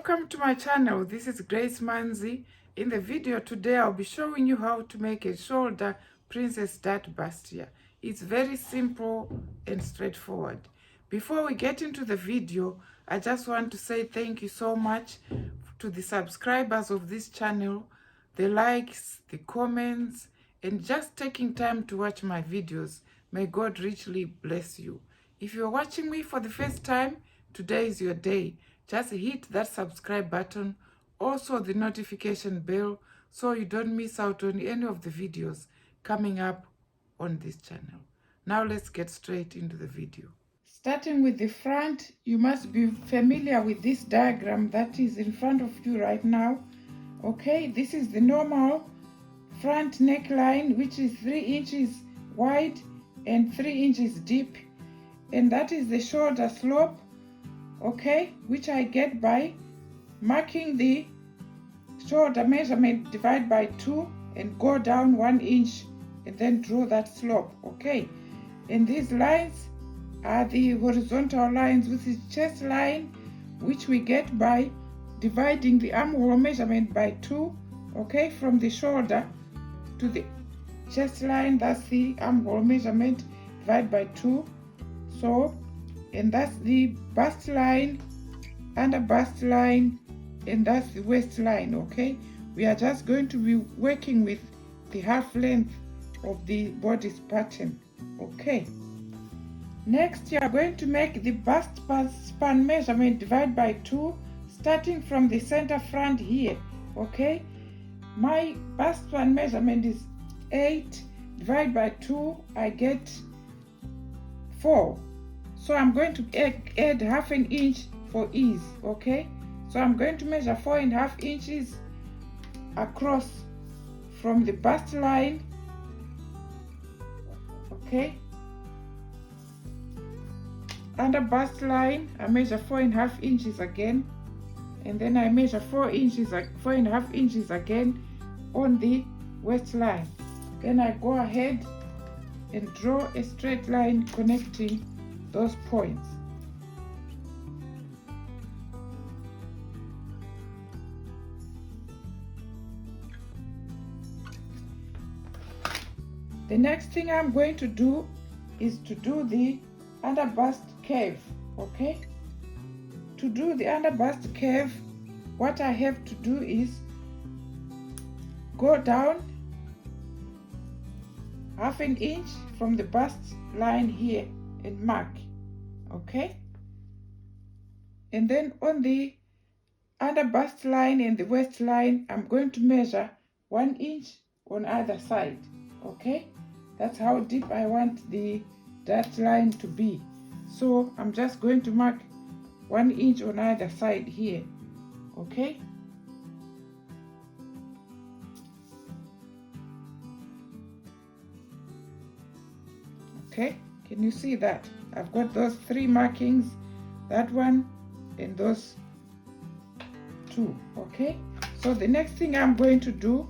Welcome to my channel. This is Grace Manzi. In the video today I'll be showing you how to make a shoulder princess dart bustier. It's very simple and straightforward. Before we get into the video, I just want to say thank you so much to the subscribers of this channel, the likes, the comments, and just taking time to watch my videos. May God richly bless you. If you're watching me for the first time, today is your day. Just hit that subscribe button, also the notification bell, so you don't miss out on any of the videos coming up on this channel. Now let's get straight into the video. Starting with the front, you must be familiar with this diagram that is in front of you right now. Okay, this is the normal front neckline, which is 3 inches wide and 3 inches deep, and that is the shoulder slope, okay, which I get by marking the shoulder measurement, divide by 2 and go down 1 inch and then draw that slope. Okay, and these lines are the horizontal lines, with the chest line, which we get by dividing the armhole measurement by 2, okay, from the shoulder to the chest line. That's the armhole measurement, divide by 2. So, and that's the bust line, underbust line, and that's the waist line. Okay, we are just going to be working with the half length of the bodice pattern. Okay, next you are going to make the bust span measurement, divide by 2, starting from the center front here. Okay, my bust span measurement is 8, divide by 2, I get 4. So I'm going to add half an inch for ease. Okay, so I'm going to measure 4.5 inches across from the bust line. Okay, under bust line I measure 4.5 inches again, and then I measure 4.5 inches again on the waistline. Then I go ahead and draw a straight line connecting those points. The next thing I'm going to do is to do the underbust curve. Okay, to do the underbust curve, what I have to do is go down half an inch from the bust line here and mark. Okay, and then on the underbust line and the waistline I'm going to measure 1 inch on either side. Okay, that's how deep I want the dart line to be. So I'm just going to mark 1 inch on either side here. Okay, okay, can you see that? I've got those 3 markings, that one and those 2. Okay, so the next thing I'm going to do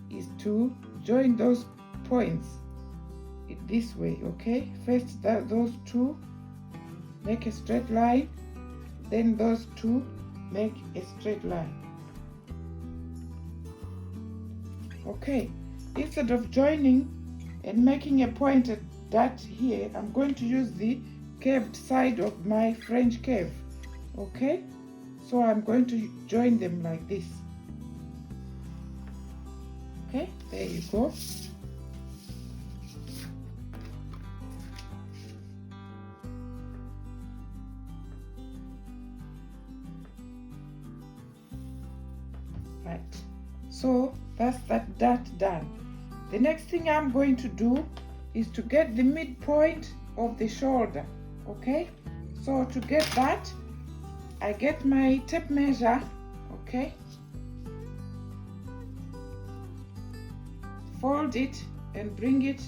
is to join those points this way. Okay, first those 2 make a straight line, then those 2 make a straight line. Okay, instead of joining and making a pointed dart here, I'm going to use the curved side of my French curve. Okay, so I'm going to join them like this. Okay, there you go. Right, so that's that dart done. The next thing I'm going to do is to get the midpoint of the shoulder. Okay, so to get that, I get my tape measure. Okay, fold it and bring it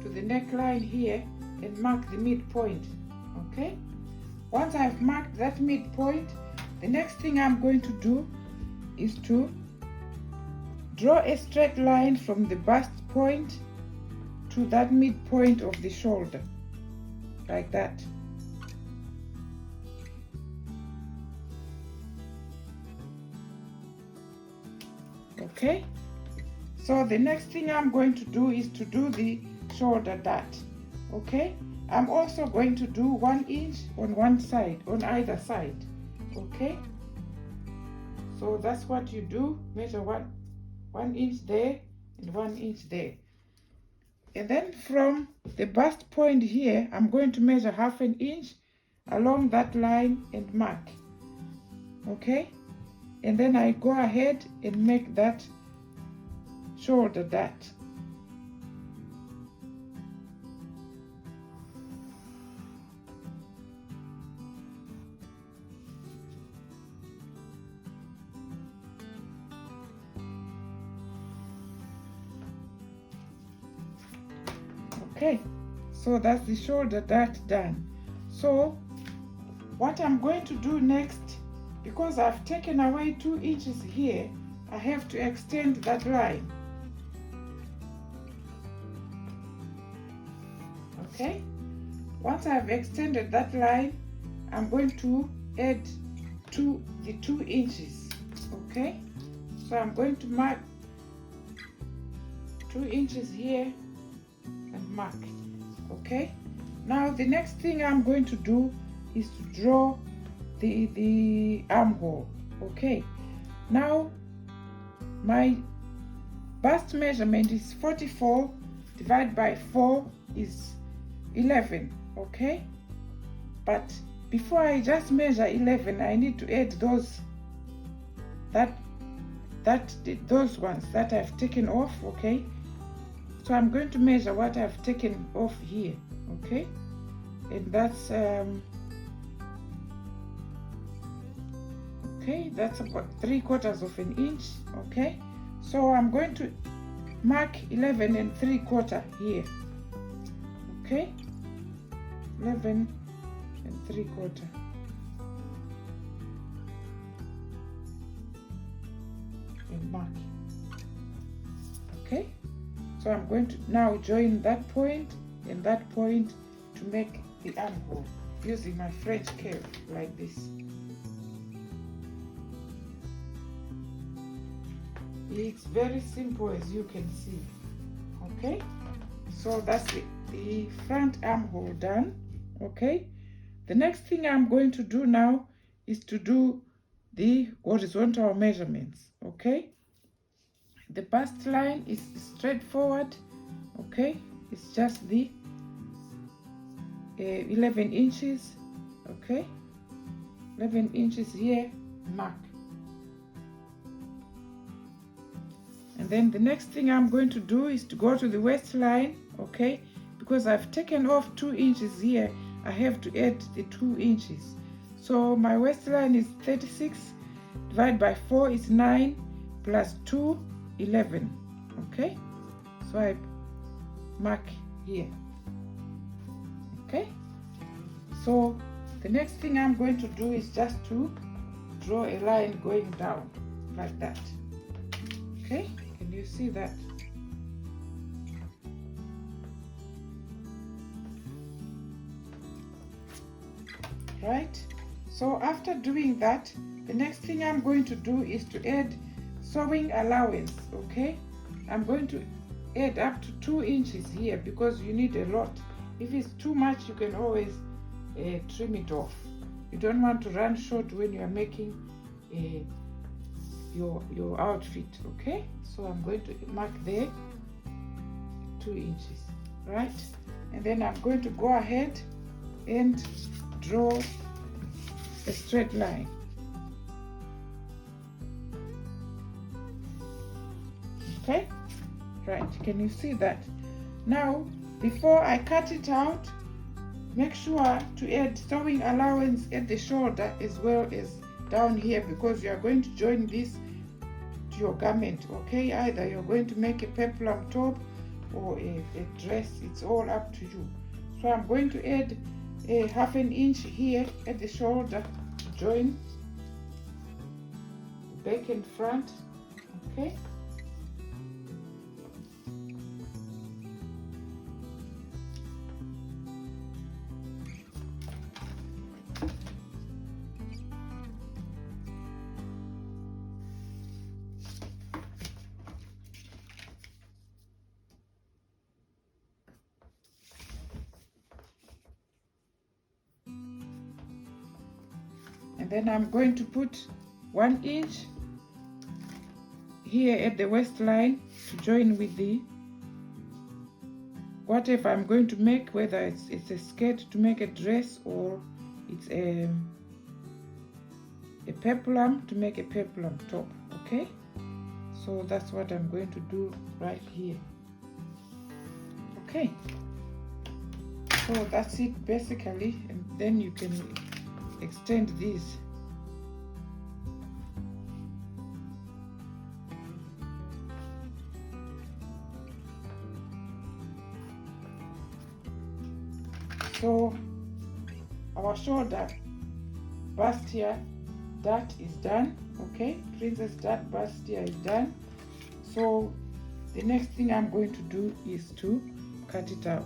to the neckline here and mark the midpoint. Okay, once I've marked that midpoint, the next thing I'm going to do is to draw a straight line from the bust point to that midpoint of the shoulder, like that. Okay, so the next thing I'm going to do is to do the shoulder dart. Okay, I'm also going to do 1 inch on one side, on either side. Okay, so that's what you do. Measure one inch there and 1 inch there. And then from the bust point here, I'm going to measure 1/2 inch along that line and mark. Okay, and then I go ahead and make that shoulder dart. Okay, so that's the shoulder dart done. So what I'm going to do next, because I've taken away 2 inches here, I have to extend that line. Okay, once I've extended that line, I'm going to add the 2 inches. Okay, so I'm going to mark 2 inches here and mark. Okay, now the next thing I'm going to do is to draw the armhole. Okay, now my bust measurement is 44 divided by 4 is 11. Okay, but before I just measure 11, I need to add those ones that I've taken off. Okay, so I'm going to measure what I've taken off here. Okay, and that's okay, that's about 3/4 of an inch. Okay, so I'm going to mark 11 3/4 here. Okay, 11 3/4. And mark. Okay, so I'm going to now join that point and that point to make the armhole using my French curve like this. It's very simple, as you can see. Okay, so that's the front armhole done. Okay, the next thing I'm going to do now is to do the horizontal measurements. Okay, the bust line is straightforward. Okay, it's just the 11 inches. Okay, 11 inches here, mark. And then the next thing I'm going to do is to go to the waistline. Okay, because I've taken off 2 inches here, I have to add the 2 inches. So my waistline is 36 divided by 4 is 9 plus 2 11. Okay, so I mark here. Okay, so the next thing I'm going to do is just to draw a line going down like that. Okay, can you see that? Right, so after doing that, the next thing I'm going to do is to add sewing allowance. Okay, I'm going to add up to 2 inches here because you need a lot. If it's too much, you can always trim it off. You don't want to run short when you are making your outfit. Okay, so I'm going to mark there 2 inches, right? And then I'm going to go ahead and draw a straight line. Okay, right, can you see that? Now before I cut it out, make sure to add sewing allowance at the shoulder as well as down here, because you are going to join this to your garment. Okay, either you're going to make a peplum top or a dress, it's all up to you. So I'm going to add a 1/2 inch here at the shoulder to join back and front. Okay, And then I'm going to put 1 inch here at the waistline to join with the whatever I'm going to make, whether it's a skirt to make a dress or it's a peplum to make a peplum top. Okay, so that's what I'm going to do right here. Okay, so that's it basically, and then you can extend this. So our shoulder bustier that is done. Okay, princess dart bustier is done. So the next thing I'm going to do is to cut it out.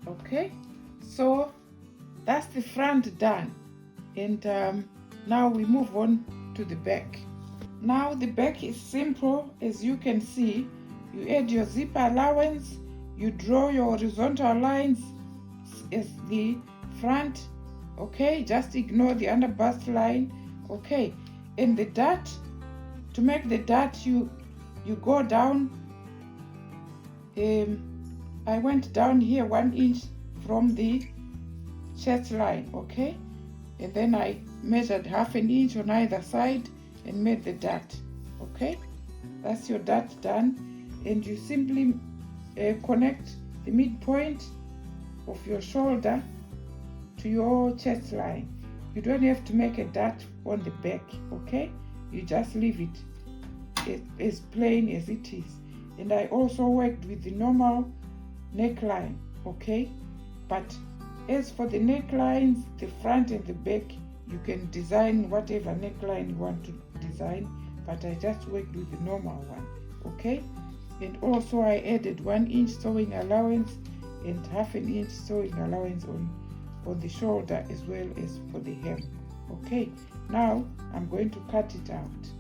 Okay, so that's the front done, and now we move on to the back. Now the back is simple, as you can see. You add your zipper allowance, you draw your horizontal lines as the front. Okay, just ignore the underbust line. Okay, and the dart, to make the dart you go down. I went down here 1 inch from the chest line. Okay, and then I measured 1/2 inch on either side and made the dart. Okay, that's your dart done, and you simply connect the midpoint of your shoulder to your chest line. You don't have to make a dart on the back. Okay, you just leave it as plain as it is. And I also worked with the normal neckline. Okay, but as for the necklines, the front and the back, you can design whatever neckline you want to design, but I just worked with the normal one. Okay, and also I added 1 inch sewing allowance and 1/2 inch sewing allowance on the shoulder as well as for the hem. Okay, now I'm going to cut it out.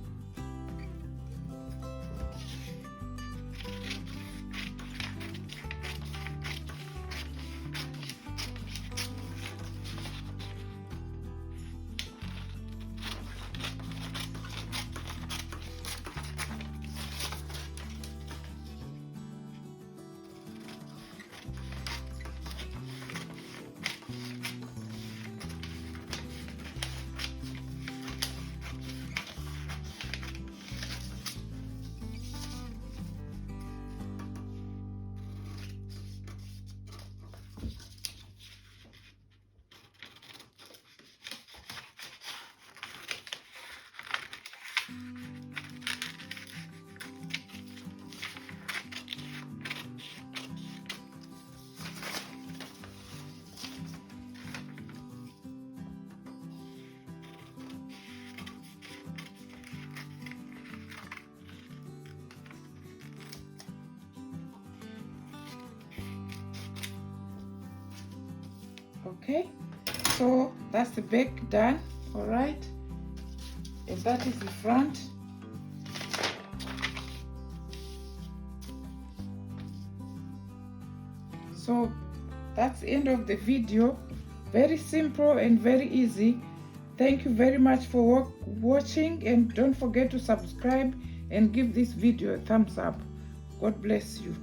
Okay, so that's the back done. All right, and that is the front. So that's the end of the video. Very simple and very easy. Thank you very much for watching, and don't forget to subscribe and give this video a thumbs up. God bless you.